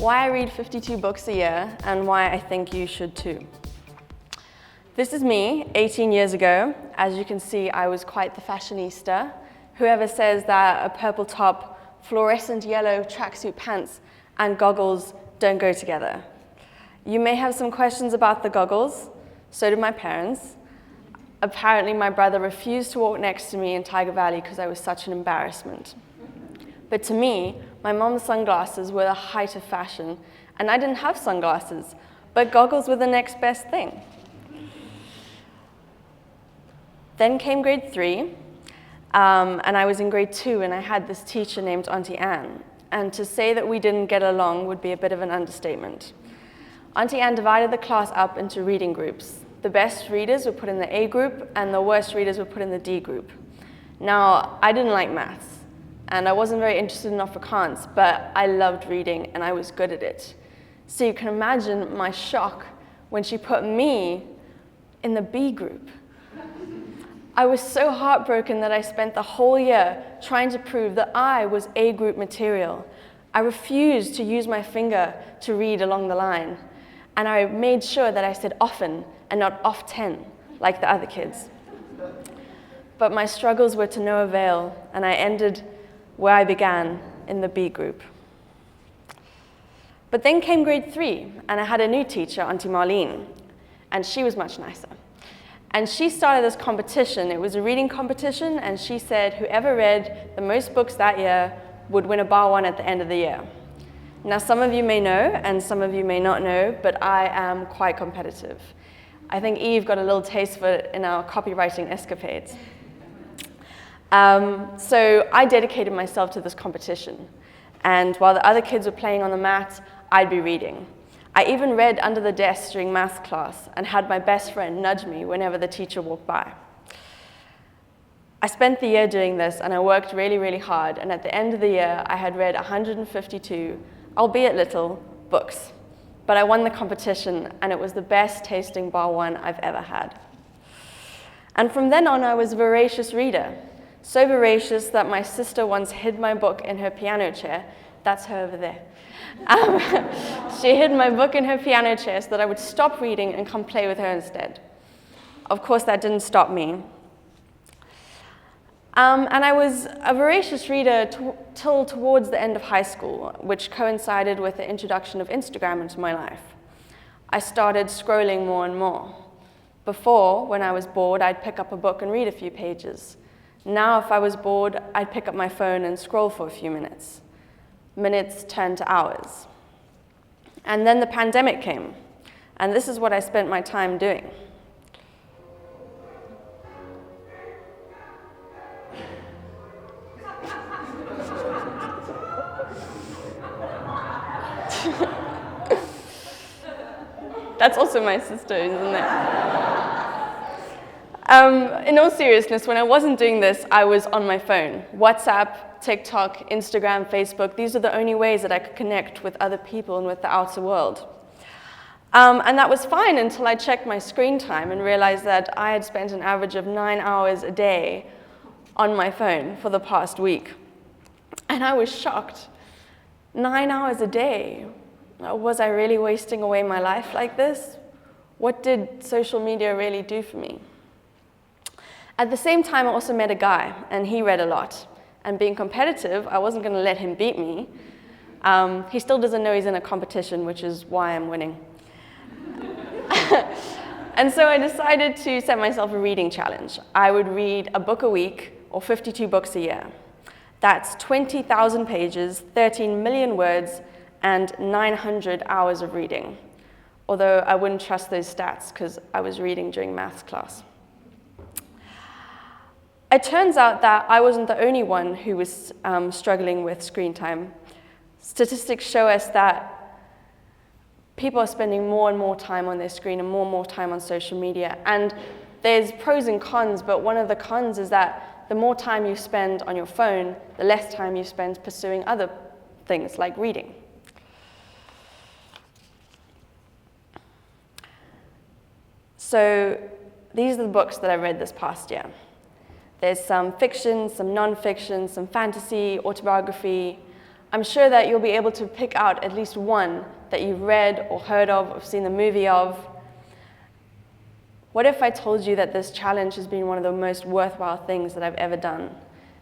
why I read 52 books a year and why I think you should too. This is me 18 years ago. As you can see, I was quite the fashionista. Whoever says that a purple top, fluorescent yellow tracksuit pants, and goggles don't go together. You may have some questions about the goggles. So did my parents. Apparently, my brother refused to walk next to me in Tiger Valley because I was such an embarrassment. But to me, my mom's sunglasses were the height of fashion, and I didn't have sunglasses, but goggles were the next best thing. Then came grade 3, and I was in grade 2, and I had this teacher named Auntie Anne. And to say that we didn't get along would be a bit of an understatement. Auntie Anne divided the class up into reading groups. The best readers were put in the A group, and the worst readers were put in the D group. Now, I didn't like maths, and I wasn't very interested in Afrikaans, but I loved reading, and I was good at it. So you can imagine my shock when she put me in the B group. I was so heartbroken that I spent the whole year trying to prove that I was A group material. I refused to use my finger to read along the line, and I made sure that I said often and not off 10, like the other kids. But my struggles were to no avail, and I ended where I began, in the B group. But then came grade 3, and I had a new teacher, Auntie Marlene, and she was much nicer. And she started this competition. It was a reading competition, and she said whoever read the most books that year would win a bar one at the end of the year. Now, some of you may know, and some of you may not know, but I am quite competitive. I think Eve got a little taste for it in our copywriting escapades. So I dedicated myself to this competition. And while the other kids were playing on the mat, I'd be reading. I even read under the desk during math class and had my best friend nudge me whenever the teacher walked by. I spent the year doing this, and I worked really, really hard. And at the end of the year, I had read 152, albeit little, books. But I won the competition, and it was the best tasting bar one I've ever had. And from then on, I was a voracious reader. So voracious that my sister once hid my book in her piano chair. That's her over there. She hid my book in her piano chair so that I would stop reading and come play with her instead. Of course, that didn't stop me. And I was a voracious reader till towards the end of high school, which coincided with the introduction of Instagram into my life. I started scrolling more and more. Before, when I was bored, I'd pick up a book and read a few pages. Now, if I was bored, I'd pick up my phone and scroll for a few minutes. Minutes turned to hours. And then the pandemic came, and this is what I spent my time doing. That's also my sister, isn't it? In all seriousness, when I wasn't doing this, I was on my phone. WhatsApp, TikTok, Instagram, Facebook, these are the only ways that I could connect with other people and with the outer world. And that was fine until I checked my screen time and realized that I had spent an average of 9 hours a day on my phone for the past week. And I was shocked. 9 hours a day. Was I really wasting away my life like this? What did social media really do for me? At the same time, I also met a guy, and he read a lot. And being competitive, I wasn't going to let him beat me. He still doesn't know he's in a competition, which is why I'm winning. And so I decided to set myself a reading challenge. I would read a book a week, or 52 books a year. That's 20,000 pages, 13 million words, and 900 hours of reading. Although I wouldn't trust those stats because I was reading during maths class. It turns out that I wasn't the only one who was struggling with screen time. Statistics show us that people are spending more and more time on their screen and more time on social media. And there's pros and cons, but one of the cons is that the more time you spend on your phone, the less time you spend pursuing other things like reading. So these are the books that I read this past year. There's some fiction, some non-fiction, some fantasy, autobiography, I'm sure that you'll be able to pick out at least one that you've read or heard of or seen the movie of. What if I told you that this challenge has been one of the most worthwhile things that I've ever done,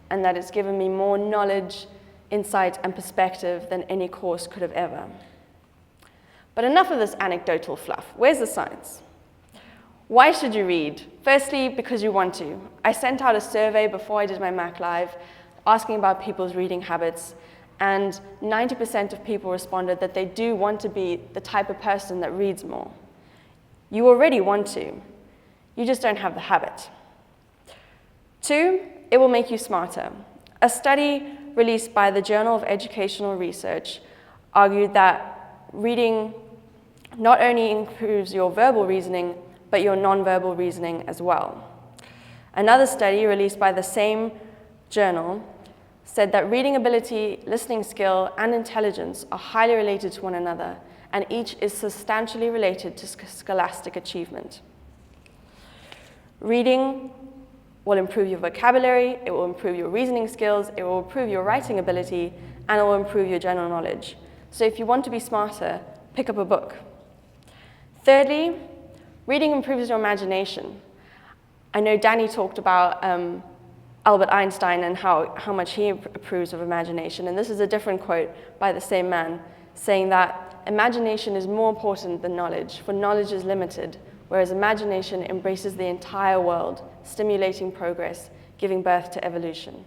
and that it's given me more knowledge, insight, and perspective than any course could have ever? But enough of this anecdotal fluff. Where's the science? Why should you read? Firstly, because you want to. I sent out a survey before I did my Mac Live asking about people's reading habits, and 90% of people responded that they do want to be the type of person that reads more. You already want to. You just don't have the habit. 2, it will make you smarter. A study released by the Journal of Educational Research argued that reading not only improves your verbal reasoning, but your nonverbal reasoning as well. Another study released by the same journal said that reading ability, listening skill, and intelligence are highly related to one another, and each is substantially related to scholastic achievement. Reading will improve your vocabulary, it will improve your reasoning skills, it will improve your writing ability, and it will improve your general knowledge. So if you want to be smarter, pick up a book. Thirdly, reading improves your imagination. I know Danny talked about Albert Einstein and how much he approves of imagination, and this is a different quote by the same man, saying that imagination is more important than knowledge, for knowledge is limited, whereas imagination embraces the entire world, stimulating progress, giving birth to evolution.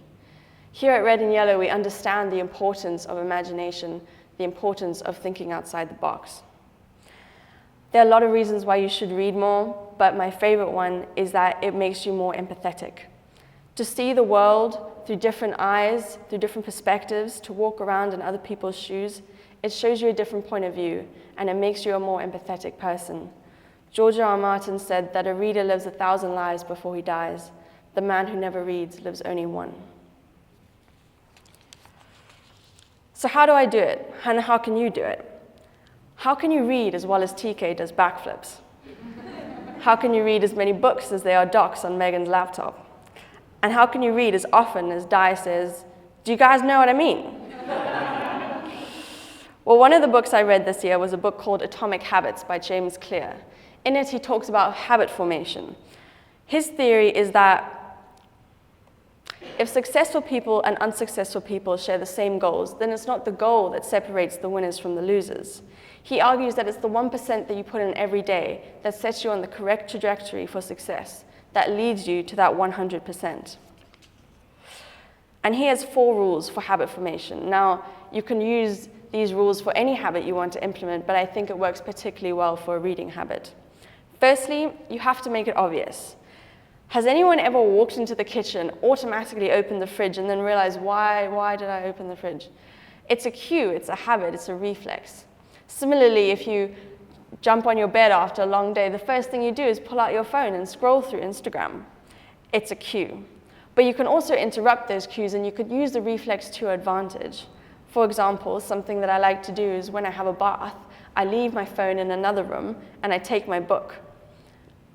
Here at Red and Yellow, we understand the importance of imagination, the importance of thinking outside the box. There are a lot of reasons why you should read more, but my favorite one is that it makes you more empathetic. To see the world through different eyes, through different perspectives, to walk around in other people's shoes, it shows you a different point of view, and it makes you a more empathetic person. George R. R. Martin said that a reader lives 1,000 lives before he dies. The man who never reads lives only one. So how do I do it? And how can you do it? How can you read as well as TK does backflips? How can you read as many books as there are docs on Megan's laptop? And how can you read as often as Di says, "Do you guys know what I mean?" Well, one of the books I read this year was a book called Atomic Habits by James Clear. In it, he talks about habit formation. His theory is that if successful people and unsuccessful people share the same goals, then it's not the goal that separates the winners from the losers. He argues that it's the 1% that you put in every day that sets you on the correct trajectory for success, that leads you to that 100%. And he has 4 rules for habit formation. Now, you can use these rules for any habit you want to implement, but I think it works particularly well for a reading habit. Firstly, you have to make it obvious. Has anyone ever walked into the kitchen, automatically opened the fridge, and then realized, why did I open the fridge? It's a cue, it's a habit, it's a reflex. Similarly, if you jump on your bed after a long day, the first thing you do is pull out your phone and scroll through Instagram. It's a cue. But you can also interrupt those cues, and you could use the reflex to your advantage. For example, something that I like to do is when I have a bath, I leave my phone in another room and I take my book.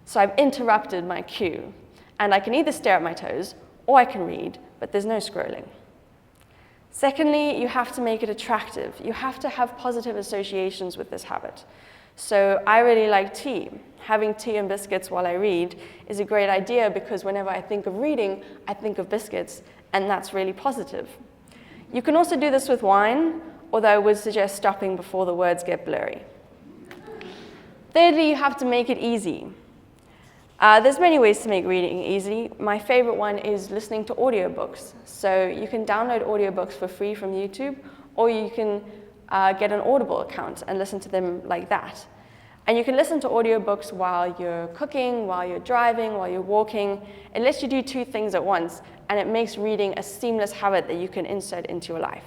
So I've interrupted my cue, and I can either stare at my toes or I can read, but there's no scrolling. Secondly, you have to make it attractive. You have to have positive associations with this habit. So I really like tea. Having tea and biscuits while I read is a great idea because whenever I think of reading, I think of biscuits, and that's really positive. You can also do this with wine, although I would suggest stopping before the words get blurry. Thirdly, you have to make it easy. There's many ways to make reading easy. My favorite one is listening to audiobooks. So you can download audiobooks for free from YouTube, or you can get an Audible account and listen to them like that. And you can listen to audiobooks while you're cooking, while you're driving, while you're walking. It lets you do 2 things at once, and it makes reading a seamless habit that you can insert into your life.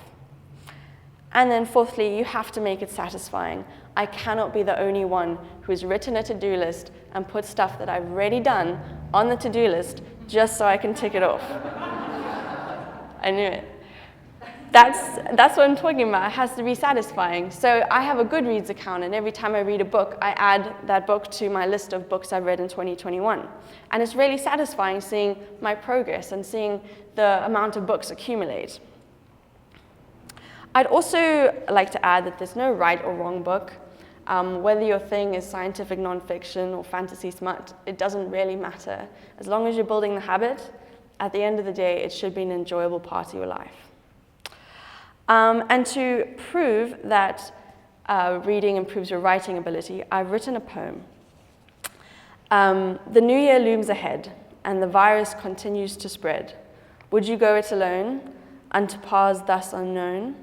And then fourthly, you have to make it satisfying. I cannot be the only one who has written a to-do list and put stuff that I've already done on the to-do list just so I can tick it off. I knew it. That's what I'm talking about. It has to be satisfying. So I have a Goodreads account, and every time I read a book, I add that book to my list of books I've read in 2021. And it's really satisfying seeing my progress and seeing the amount of books accumulate. I'd also like to add that there's no right or wrong book. Whether your thing is scientific nonfiction or fantasy smut, it doesn't really matter. As long as you're building the habit, at the end of the day, it should be an enjoyable part of your life. And to prove that reading improves your writing ability, I've written a poem. The new year looms ahead, and the virus continues to spread. Would you go it alone, unto paths thus unknown?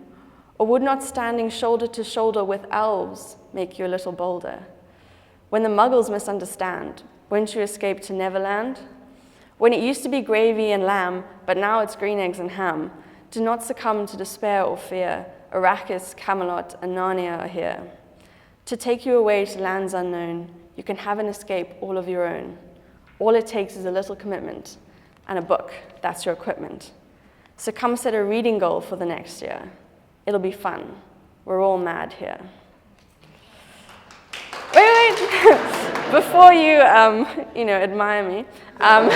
Or would not standing shoulder to shoulder with elves make you a little bolder? When the muggles misunderstand, won't you escape to Neverland? When it used to be gravy and lamb, but now it's green eggs and ham, do not succumb to despair or fear. Arrakis, Camelot, and Narnia are here. To take you away to lands unknown, you can have an escape all of your own. All it takes is a little commitment, and a book, that's your equipment. So come set a reading goal for the next year. It'll be fun. We're all mad here. Wait. Before you, admire me, I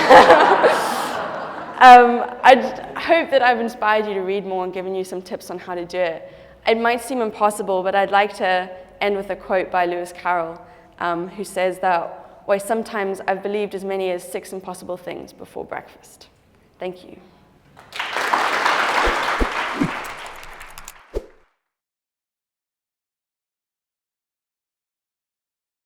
hope that I've inspired you to read more and given you some tips on how to do it. It might seem impossible, but I'd like to end with a quote by Lewis Carroll, who says that, why sometimes I've believed as many as 6 impossible things before breakfast. Thank you.